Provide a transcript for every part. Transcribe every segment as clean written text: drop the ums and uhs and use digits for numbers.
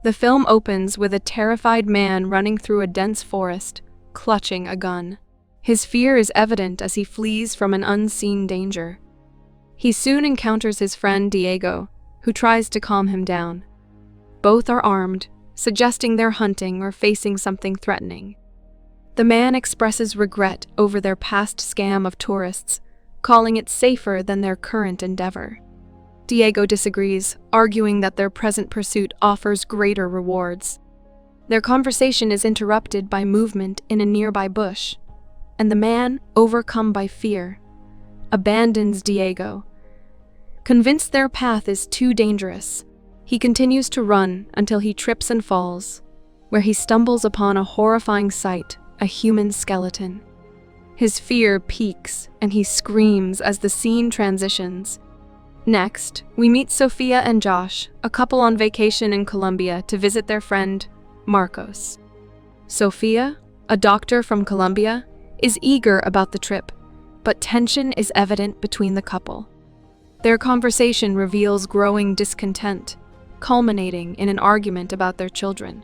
The film opens with a terrified man running through a dense forest, clutching a gun. His fear is evident as he flees from an unseen danger. He soon encounters his friend Diego, who tries to calm him down. Both are armed, suggesting they're hunting or facing something threatening. The man expresses regret over their past scam of tourists, calling it safer than their current endeavor. Diego disagrees, arguing that their present pursuit offers greater rewards. Their conversation is interrupted by movement in a nearby bush, and the man, overcome by fear, abandons Diego. Convinced their path is too dangerous, he continues to run until he trips and falls, where he stumbles upon a horrifying sight, a human skeleton. His fear peaks, and he screams as the scene transitions. Next, we meet Sophia and Josh, a couple on vacation in Colombia to visit their friend, Marcos. Sophia, a doctor from Colombia, is eager about the trip, but tension is evident between the couple. Their conversation reveals growing discontent, culminating in an argument about their children.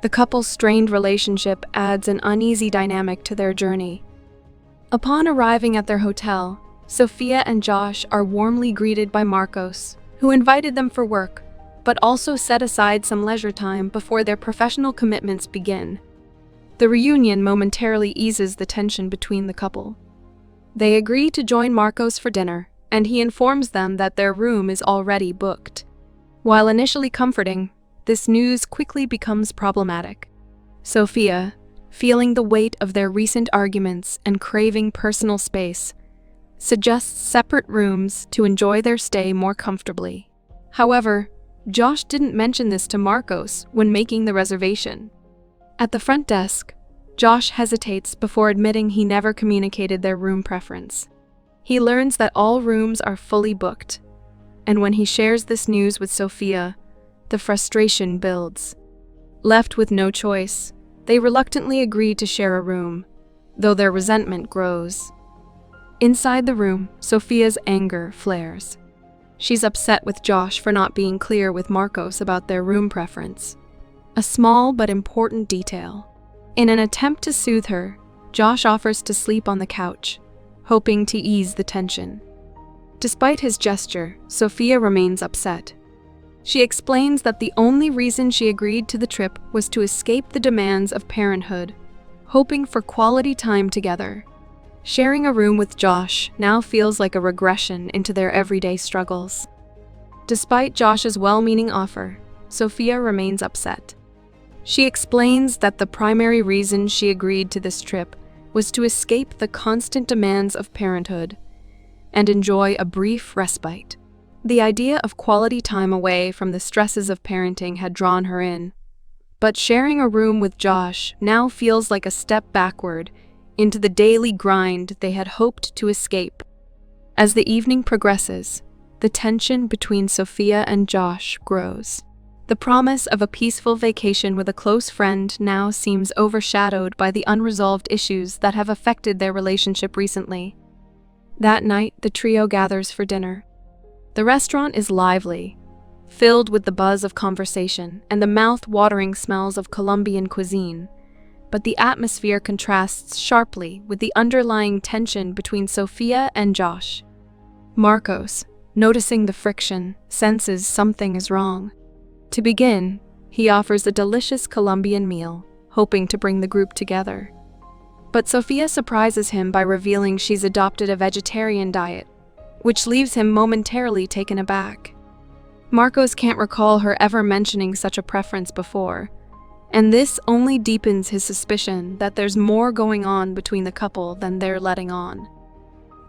The couple's strained relationship adds an uneasy dynamic to their journey. Upon arriving at their hotel, Sophia and Josh are warmly greeted by Marcos, who invited them for work, but also set aside some leisure time before their professional commitments begin. The reunion momentarily eases the tension between the couple. They agree to join Marcos for dinner, and he informs them that their room is already booked. While initially comforting, this news quickly becomes problematic. Sophia, feeling the weight of their recent arguments and craving personal space, suggests separate rooms to enjoy their stay more comfortably. However, Josh didn't mention this to Marcos when making the reservation. At the front desk, Josh hesitates before admitting he never communicated their room preference. He learns that all rooms are fully booked, and when he shares this news with Sophia, the frustration builds. Left with no choice, they reluctantly agree to share a room, though their resentment grows. Inside the room, Sophia's anger flares. She's upset with Josh for not being clear with Marcos about their room preference, a small but important detail. In an attempt to soothe her, Josh offers to sleep on the couch, hoping to ease the tension. Despite his gesture, Sophia remains upset. She explains that the only reason she agreed to the trip was to escape the demands of parenthood, hoping for quality time together. Sharing a room with Josh now feels like a regression into their everyday struggles. Despite Josh's well-meaning offer, Sophia remains upset. She explains that the primary reason she agreed to this trip was to escape the constant demands of parenthood and enjoy a brief respite. The idea of quality time away from the stresses of parenting had drawn her in, but sharing a room with Josh now feels like a step backward into the daily grind they had hoped to escape. As the evening progresses, the tension between Sophia and Josh grows. The promise of a peaceful vacation with a close friend now seems overshadowed by the unresolved issues that have affected their relationship recently. That night, the trio gathers for dinner. The restaurant is lively, filled with the buzz of conversation and the mouth-watering smells of Colombian cuisine, but the atmosphere contrasts sharply with the underlying tension between Sophia and Josh. Marcos, noticing the friction, senses something is wrong. To begin, he offers a delicious Colombian meal, hoping to bring the group together. But Sophia surprises him by revealing she's adopted a vegetarian diet, which leaves him momentarily taken aback. Marcos can't recall her ever mentioning such a preference before, and this only deepens his suspicion that there's more going on between the couple than they're letting on.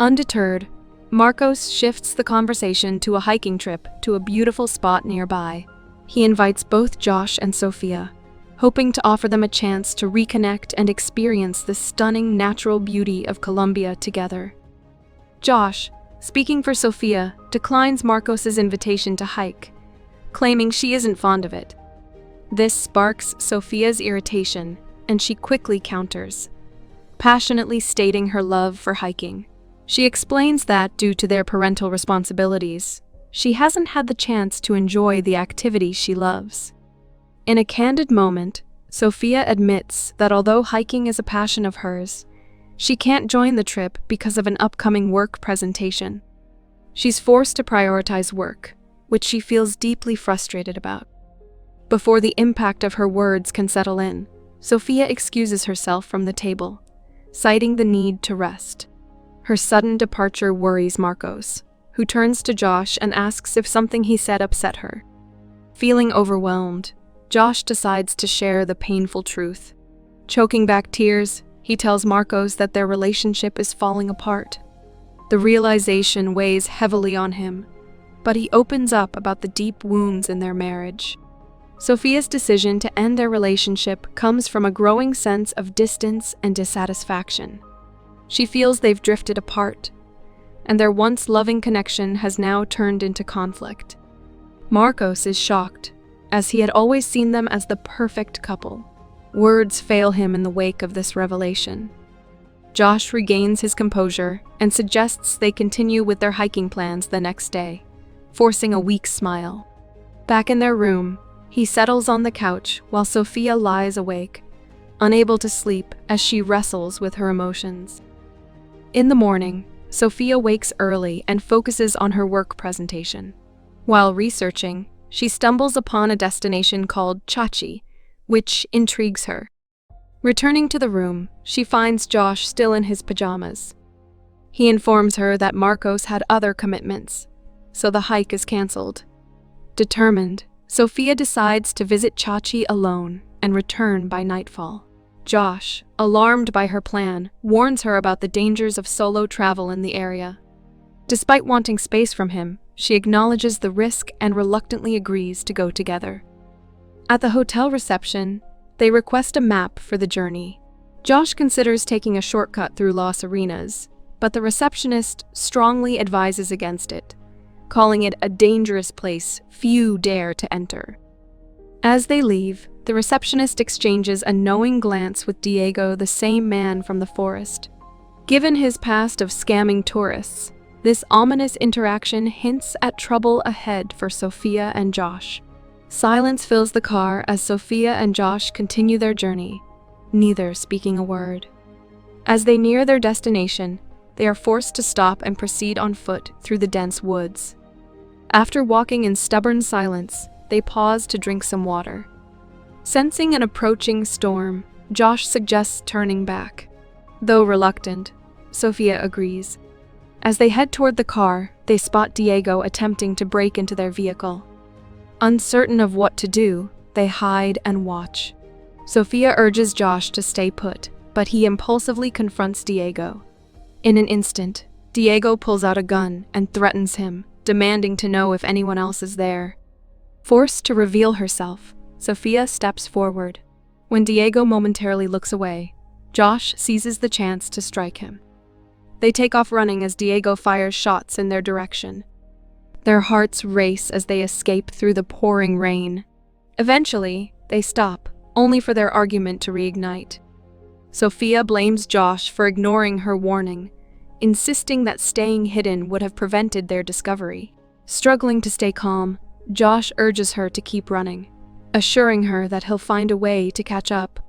Undeterred, Marcos shifts the conversation to a hiking trip to a beautiful spot nearby. He invites both Josh and Sophia, hoping to offer them a chance to reconnect and experience the stunning natural beauty of Colombia together. Josh, speaking for Sophia, declines Marcos's invitation to hike, claiming she isn't fond of it. This sparks Sophia's irritation, and she quickly counters, passionately stating her love for hiking. She explains that, due to their parental responsibilities, she hasn't had the chance to enjoy the activity she loves. In a candid moment, Sophia admits that although hiking is a passion of hers, she can't join the trip because of an upcoming work presentation. She's forced to prioritize work, which she feels deeply frustrated about. Before the impact of her words can settle in, Sophia excuses herself from the table, citing the need to rest. Her sudden departure worries Marcos, who turns to Josh and asks if something he said upset her. Feeling overwhelmed, Josh decides to share the painful truth. Choking back tears, he tells Marcos that their relationship is falling apart. The realization weighs heavily on him, but he opens up about the deep wounds in their marriage. Sophia's decision to end their relationship comes from a growing sense of distance and dissatisfaction. She feels they've drifted apart, and their once loving connection has now turned into conflict. Marcos is shocked, as he had always seen them as the perfect couple. Words fail him in the wake of this revelation. Josh regains his composure and suggests they continue with their hiking plans the next day, forcing a weak smile. Back in their room, he settles on the couch while Sophia lies awake, unable to sleep as she wrestles with her emotions. In the morning, Sophia wakes early and focuses on her work presentation. While researching, she stumbles upon a destination called Chachi, which intrigues her. Returning to the room, she finds Josh still in his pajamas. He informs her that Marcos had other commitments, so the hike is cancelled. Determined, Sophia decides to visit Chachi alone and return by nightfall. Josh, alarmed by her plan, warns her about the dangers of solo travel in the area. Despite wanting space from him, she acknowledges the risk and reluctantly agrees to go together. At the hotel reception, they request a map for the journey. Josh considers taking a shortcut through Las Arenas, but the receptionist strongly advises against it, calling it a dangerous place few dare to enter. As they leave, the receptionist exchanges a knowing glance with Diego, the same man from the forest. Given his past of scamming tourists, this ominous interaction hints at trouble ahead for Sophia and Josh. Silence fills the car as Sophia and Josh continue their journey, neither speaking a word. As they near their destination, they are forced to stop and proceed on foot through the dense woods. After walking in stubborn silence, they pause to drink some water. Sensing an approaching storm, Josh suggests turning back. Though reluctant, Sophia agrees. As they head toward the car, they spot Diego attempting to break into their vehicle. Uncertain of what to do, they hide and watch. Sophia urges Josh to stay put, but he impulsively confronts Diego. In an instant, Diego pulls out a gun and threatens him, demanding to know if anyone else is there. Forced to reveal herself, Sophia steps forward. When Diego momentarily looks away, Josh seizes the chance to strike him. They take off running as Diego fires shots in their direction. Their hearts race as they escape through the pouring rain. Eventually, they stop, only for their argument to reignite. Sophia blames Josh for ignoring her warning, insisting that staying hidden would have prevented their discovery. Struggling to stay calm, Josh urges her to keep running, assuring her that he'll find a way to catch up.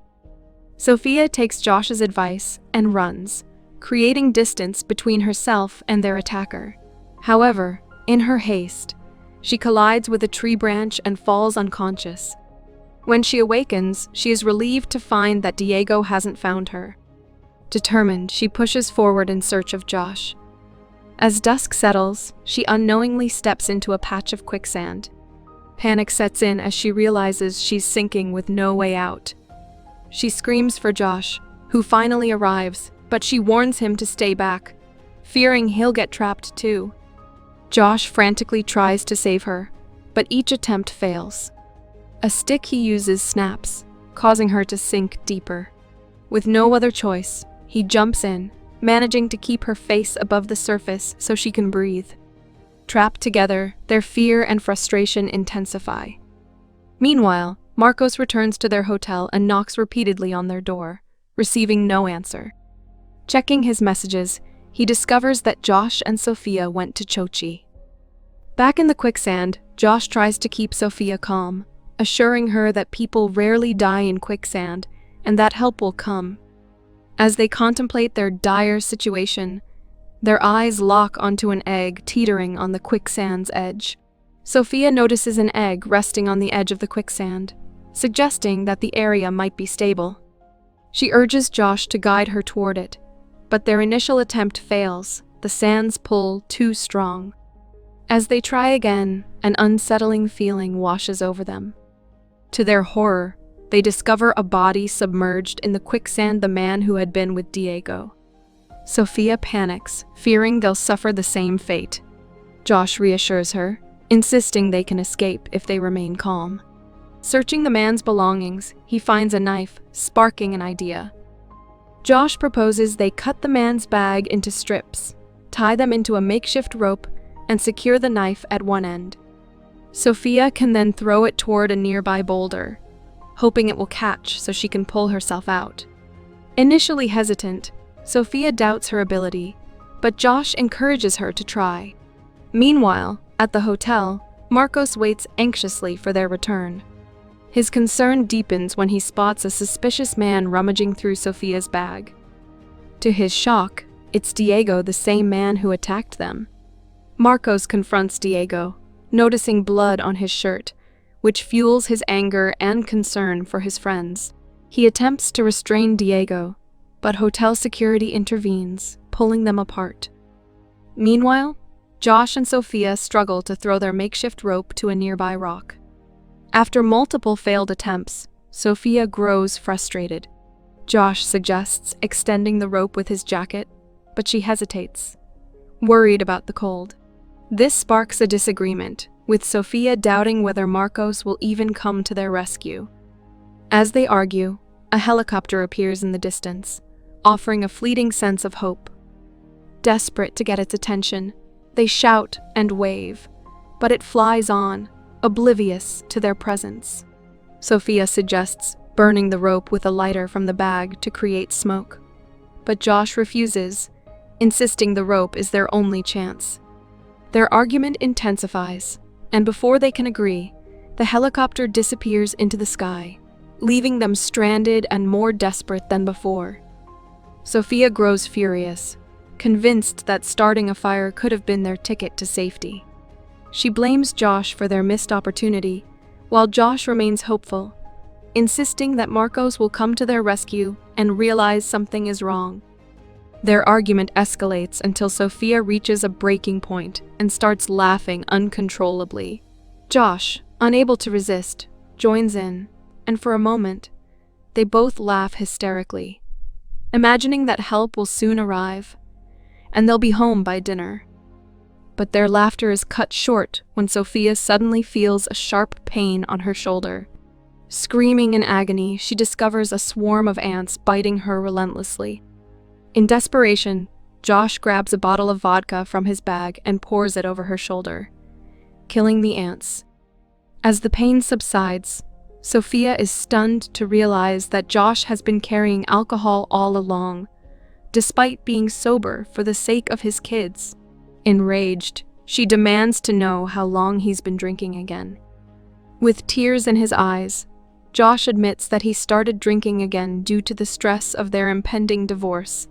Sophia takes Josh's advice and runs, creating distance between herself and their attacker. However, in her haste, she collides with a tree branch and falls unconscious. When she awakens, she is relieved to find that Diego hasn't found her. Determined, she pushes forward in search of Josh. As dusk settles, she unknowingly steps into a patch of quicksand. Panic sets in as she realizes she's sinking with no way out. She screams for Josh, who finally arrives, but she warns him to stay back, fearing he'll get trapped too. Josh frantically tries to save her, but each attempt fails. A stick he uses snaps, causing her to sink deeper. With no other choice, he jumps in, managing to keep her face above the surface so she can breathe. Trapped together, their fear and frustration intensify. Meanwhile, Marcos returns to their hotel and knocks repeatedly on their door, receiving no answer. Checking his messages, he discovers that Josh and Sophia went to Chachi. Back in the quicksand, Josh tries to keep Sophia calm, assuring her that people rarely die in quicksand and that help will come. As they contemplate their dire situation, their eyes lock onto an egg teetering on the quicksand's edge. Sophia notices an egg resting on the edge of the quicksand, suggesting that the area might be stable. She urges Josh to guide her toward it, but their initial attempt fails, the sand's pull too strong. As they try again, an unsettling feeling washes over them. To their horror, they discover a body submerged in the quicksand, the man who had been with Diego. Sophia panics, fearing they'll suffer the same fate. Josh reassures her, insisting they can escape if they remain calm. Searching the man's belongings, he finds a knife, sparking an idea. Josh proposes they cut the man's bag into strips, tie them into a makeshift rope, and secure the knife at one end. Sophia can then throw it toward a nearby boulder, hoping it will catch so she can pull herself out. Initially hesitant, Sophia doubts her ability, but Josh encourages her to try. Meanwhile, at the hotel, Marcos waits anxiously for their return. His concern deepens when he spots a suspicious man rummaging through Sophia's bag. To his shock, it's Diego, the same man who attacked them. Marcos confronts Diego, noticing blood on his shirt, which fuels his anger and concern for his friends. He attempts to restrain Diego, but hotel security intervenes, pulling them apart. Meanwhile, Josh and Sophia struggle to throw their makeshift rope to a nearby rock. After multiple failed attempts, Sophia grows frustrated. Josh suggests extending the rope with his jacket, but she hesitates, worried about the cold. This sparks a disagreement, with Sophia doubting whether Marcos will even come to their rescue. As they argue, a helicopter appears in the distance, offering a fleeting sense of hope. Desperate to get its attention, they shout and wave, but it flies on, oblivious to their presence. Sophia suggests burning the rope with a lighter from the bag to create smoke, but Josh refuses, insisting the rope is their only chance. Their argument intensifies, and before they can agree, the helicopter disappears into the sky, leaving them stranded and more desperate than before. Sophia grows furious, convinced that starting a fire could have been their ticket to safety. She blames Josh for their missed opportunity, while Josh remains hopeful, insisting that Marcos will come to their rescue and realize something is wrong. Their argument escalates until Sophia reaches a breaking point and starts laughing uncontrollably. Josh, unable to resist, joins in, and for a moment, they both laugh hysterically, imagining that help will soon arrive, and they'll be home by dinner. But their laughter is cut short when Sophia suddenly feels a sharp pain on her shoulder. Screaming in agony, she discovers a swarm of ants biting her relentlessly. In desperation, Josh grabs a bottle of vodka from his bag and pours it over her shoulder, killing the ants. As the pain subsides, Sophia is stunned to realize that Josh has been carrying alcohol all along, despite being sober for the sake of his kids. Enraged, she demands to know how long he's been drinking again. With tears in his eyes, Josh admits that he started drinking again due to the stress of their impending divorce.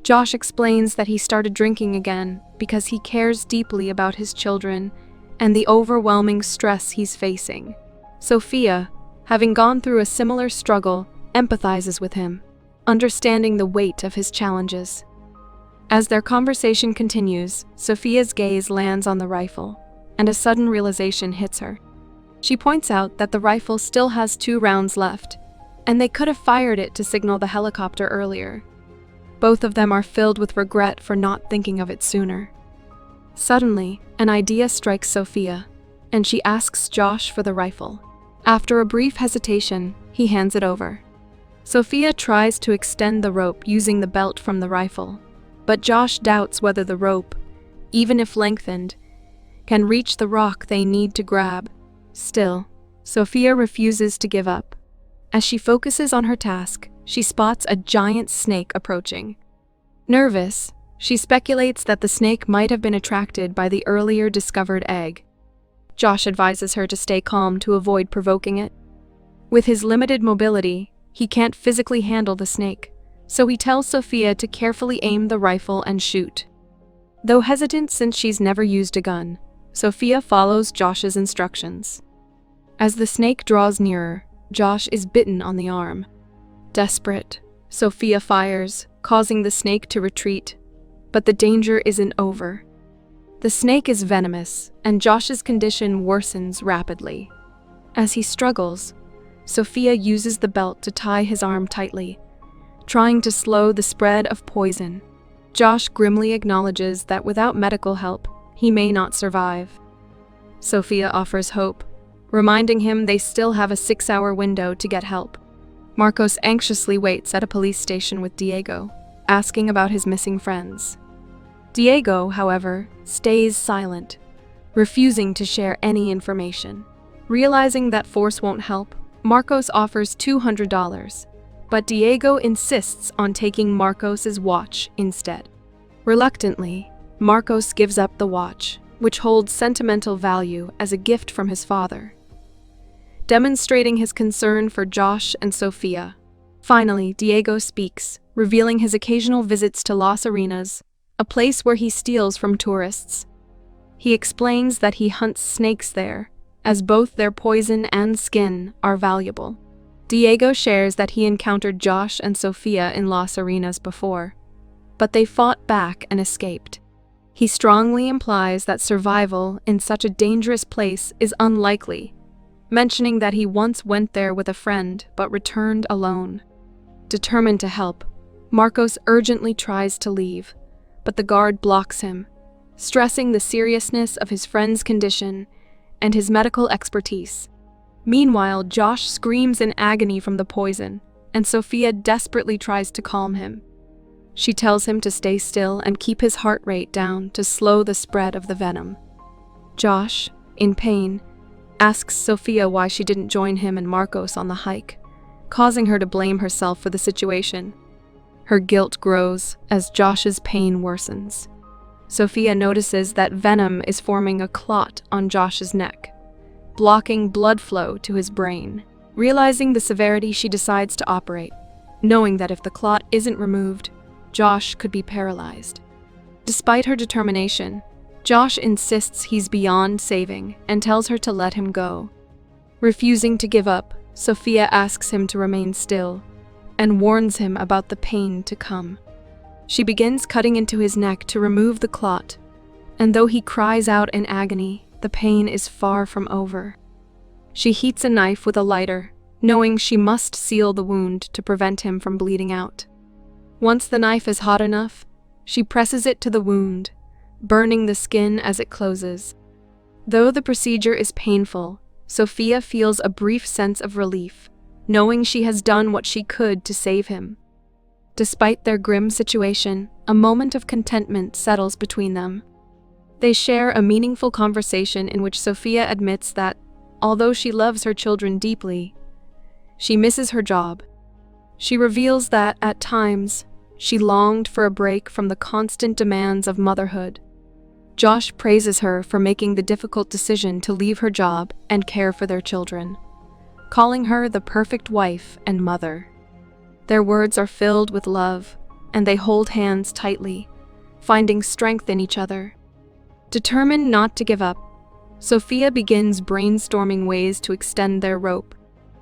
Josh explains that he started drinking again because he cares deeply about his children and the overwhelming stress he's facing. Sophia, having gone through a similar struggle, empathizes with him, understanding the weight of his challenges. As their conversation continues, Sophia's gaze lands on the rifle, and a sudden realization hits her. She points out that the rifle still has 2 rounds left, and they could have fired it to signal the helicopter earlier. Both of them are filled with regret for not thinking of it sooner. Suddenly, an idea strikes Sophia, and she asks Josh for the rifle. After a brief hesitation, he hands it over. Sophia tries to extend the rope using the belt from the rifle, but Josh doubts whether the rope, even if lengthened, can reach the rock they need to grab. Still, Sophia refuses to give up. As she focuses on her task, she spots a giant snake approaching. Nervous, she speculates that the snake might have been attracted by the earlier discovered egg. Josh advises her to stay calm to avoid provoking it. With his limited mobility, he can't physically handle the snake, so he tells Sophia to carefully aim the rifle and shoot. Though hesitant since she's never used a gun, Sophia follows Josh's instructions. As the snake draws nearer, Josh is bitten on the arm. Desperate, Sophia fires, causing the snake to retreat, but the danger isn't over. The snake is venomous, and Josh's condition worsens rapidly. As he struggles, Sophia uses the belt to tie his arm tightly, trying to slow the spread of poison. Josh grimly acknowledges that without medical help, he may not survive. Sophia offers hope, reminding him they still have a 6-hour window to get help. Marcos anxiously waits at a police station with Diego, asking about his missing friends. Diego, however, stays silent, refusing to share any information. Realizing that force won't help, Marcos offers $200, but Diego insists on taking Marcos's watch instead. Reluctantly, Marcos gives up the watch, which holds sentimental value as a gift from his father, demonstrating his concern for Josh and Sophia. Finally, Diego speaks, revealing his occasional visits to Las Arenas, a place where he steals from tourists. He explains that he hunts snakes there, as both their poison and skin are valuable. Diego shares that he encountered Josh and Sophia in Las Arenas before, but they fought back and escaped. He strongly implies that survival in such a dangerous place is unlikely, mentioning that he once went there with a friend but returned alone. Determined to help, Marcos urgently tries to leave, but the guard blocks him, stressing the seriousness of his friend's condition and his medical expertise. Meanwhile, Josh screams in agony from the poison, and Sophia desperately tries to calm him. She tells him to stay still and keep his heart rate down to slow the spread of the venom. Josh, in pain, asks Sophia why she didn't join him and Marcos on the hike, causing her to blame herself for the situation. Her guilt grows as Josh's pain worsens. Sophia notices that venom is forming a clot on Josh's neck, blocking blood flow to his brain. Realizing the severity, she decides to operate, knowing that if the clot isn't removed, Josh could be paralyzed. Despite her determination, Josh insists he's beyond saving and tells her to let him go. Refusing to give up, Sophia asks him to remain still and warns him about the pain to come. She begins cutting into his neck to remove the clot, and though he cries out in agony, the pain is far from over. She heats a knife with a lighter, knowing she must seal the wound to prevent him from bleeding out. Once the knife is hot enough, she presses it to the wound, burning the skin as it closes. Though the procedure is painful, Sophia feels a brief sense of relief, knowing she has done what she could to save him. Despite their grim situation, a moment of contentment settles between them. They share a meaningful conversation in which Sophia admits that, although she loves her children deeply, she misses her job. She reveals that, at times, she longed for a break from the constant demands of motherhood. Josh praises her for making the difficult decision to leave her job and care for their children, calling her the perfect wife and mother. Their words are filled with love, and they hold hands tightly, finding strength in each other. Determined not to give up, Sophia begins brainstorming ways to extend their rope.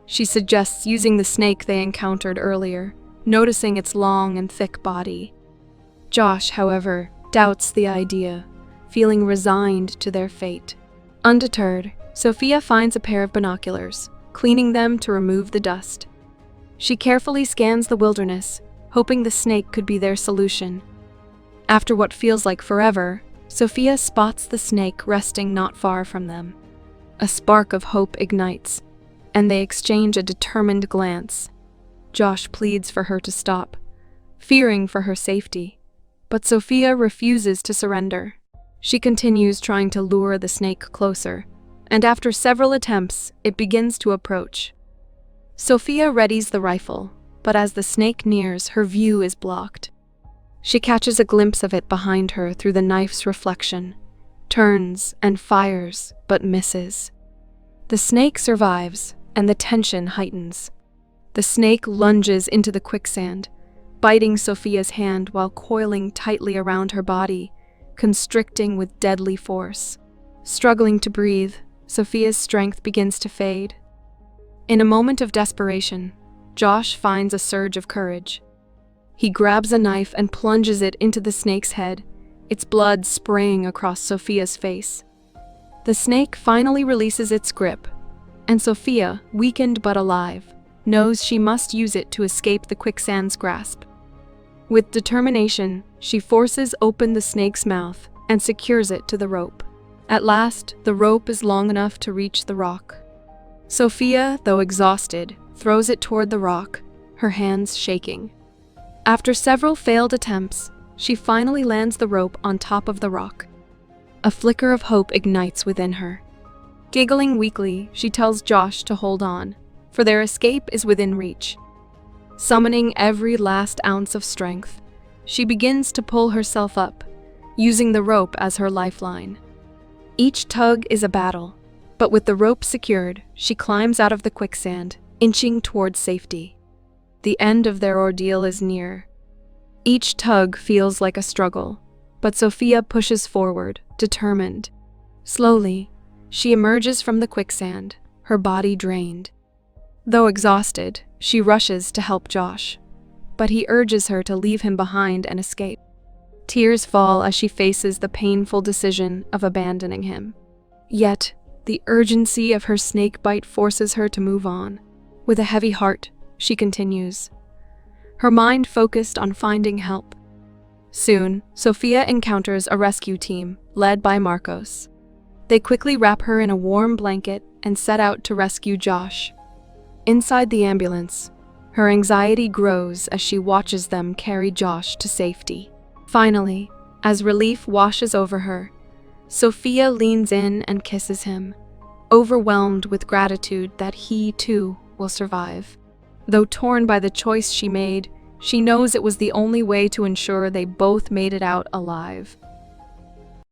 She suggests using the snake they encountered earlier, noticing its long and thick body. Josh, however, doubts the idea, feeling resigned to their fate. Undeterred, Sophia finds a pair of binoculars, cleaning them to remove the dust. She carefully scans the wilderness, hoping the snake could be their solution. After what feels like forever, Sophia spots the snake resting not far from them. A spark of hope ignites, and they exchange a determined glance. Josh pleads for her to stop, fearing for her safety, but Sophia refuses to surrender. She continues trying to lure the snake closer, and after several attempts, it begins to approach. Sophia readies the rifle, but as the snake nears, her view is blocked. She catches a glimpse of it behind her through the knife's reflection, turns and fires, but misses. The snake survives, and the tension heightens. The snake lunges into the quicksand, biting Sophia's hand while coiling tightly around her body, constricting with deadly force. Struggling to breathe, Sophia's strength begins to fade. In a moment of desperation, Josh finds a surge of courage. He grabs a knife and plunges it into the snake's head, its blood spraying across Sophia's face. The snake finally releases its grip, and Sophia, weakened but alive, knows she must use it to escape the quicksand's grasp. With determination, she forces open the snake's mouth and secures it to the rope. At last, the rope is long enough to reach the rock. Sophia, though exhausted, throws it toward the rock, her hands shaking. After several failed attempts, she finally lands the rope on top of the rock. A flicker of hope ignites within her. Giggling weakly, she tells Josh to hold on, for their escape is within reach. Summoning every last ounce of strength, she begins to pull herself up, using the rope as her lifeline. Each tug is a battle, but with the rope secured, she climbs out of the quicksand, inching towards safety. The end of their ordeal is near. Each tug feels like a struggle, but Sophia pushes forward, determined. Slowly, she emerges from the quicksand, her body drained. Though exhausted, she rushes to help Josh, but he urges her to leave him behind and escape. Tears fall as she faces the painful decision of abandoning him. Yet, the urgency of her snake bite forces her to move on. With a heavy heart, she continues, her mind focused on finding help. Soon, Sophia encounters a rescue team led by Marcos. They quickly wrap her in a warm blanket and set out to rescue Josh. Inside the ambulance, her anxiety grows as she watches them carry Josh to safety. Finally, as relief washes over her, Sophia leans in and kisses him, overwhelmed with gratitude that he, too, will survive. Though torn by the choice she made, she knows it was the only way to ensure they both made it out alive.